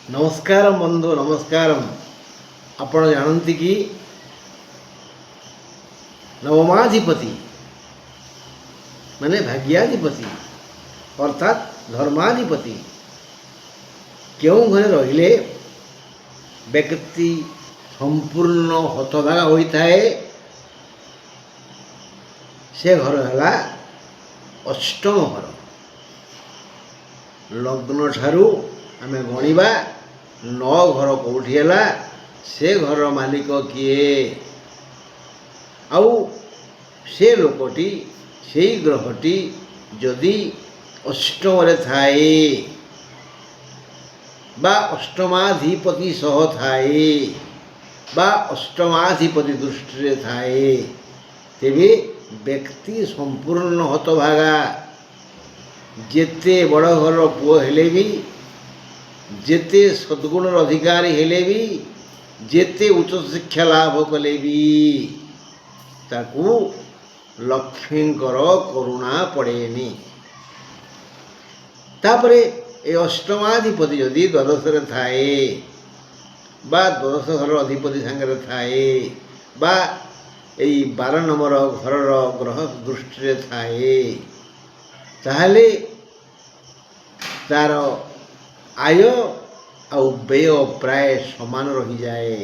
नमस्कार बंधु नमस्कार। आपण जानती कि नवमाधिपति माने भाग्याधिपति अर्थात धर्माधिपति क्यों घरे रहिले व्यक्ति संपूर्ण हतभागा होता है। से घर है अष्टम घर। लग्न ठारू आमे गणिबा 9 घर कौटी है से घर मालिक किए आउ से लोकटी से ग्रहटी जदि अष्टम थाए बा अष्टमाधिपति सह थाए बा अष्टमाधिपति दृष्टि थाए तेबे व्यक्ति संपूर्ण हतभागा। जेते बड़ घर पुओ हेले भी जेते सद्गुण अधिकारी हेले भी जेते उच्च शिक्षा लाभ कले भी ताकू लक्ष्मींकर करुणा पड़ेनी। तापरे ए अष्टमाधिपति जदि द्वादश थाए बा द्वादश घर अधिपति सांगे थाए बा यही 12 नंबर घर ग्रह दृष्टि थाए ताहले तार आय आउ व्यय प्राय समान रही जाए।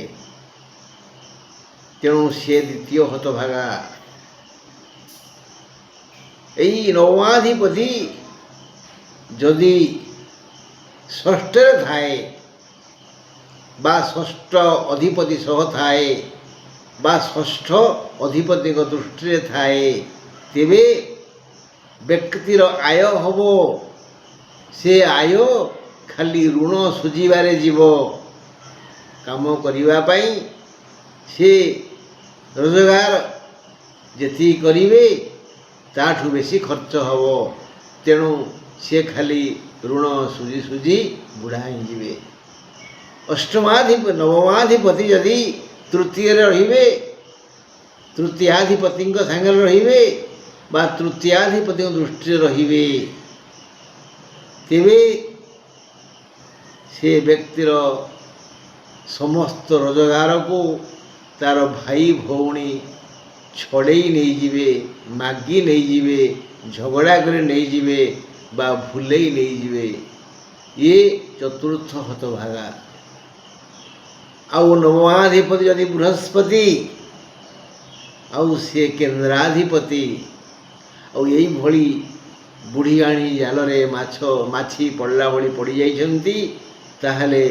तेणु से द्वितीय हतभागा। यही नवमाधिपति जदि षष्ठ थाए बा षष्ठ अधिपति सह थाए बा षष्ठ अधिपति दृष्टि थाए तेबे व्यक्तिर आय हबो। से आय खाली ऋण सुझीबारे जीव काम करिबा पई से रोजगार जेती करिवे ताठू बेसी खर्च हबो। तेणु से खाली ऋण सुझी सुझी बुढ़ा जीवे। नवमाधिपति यदि तृतीय रहिबे तृतीयाधिपति सांगे रहिबे बा तृतीयाधिपति दृष्टि रहिबे तेबे से व्यक्तिर समस्त रोजगार को तार भाई भौणी छड़ई नहीं जीवे मागी नहीं जीवे झगड़ा कर नहीं जीवे बा भूलई नहीं जीवे। ये चतुर्थ हतभागा। आउ नवमाधिपति यदि बृहस्पति आउ से केन्द्राधिपति आउ यही भली बुढ़ीआणी जालरे माछ माछी पड़ला भली पड़ी जाइछंती ताहले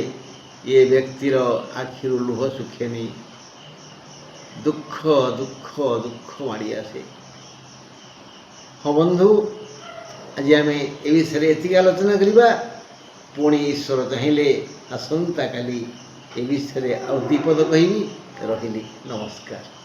ये व्यक्तिर आखिरु लुह सुखेनी दुख दुख दुख माड़ी आसे। हाँ बंधु आज आम ए विषय एति आलोचना करवा। पुणी ईश्वर चाहिए आसंता काली ए विषय आउ 2 पद कहबी। रहिली नमस्कार।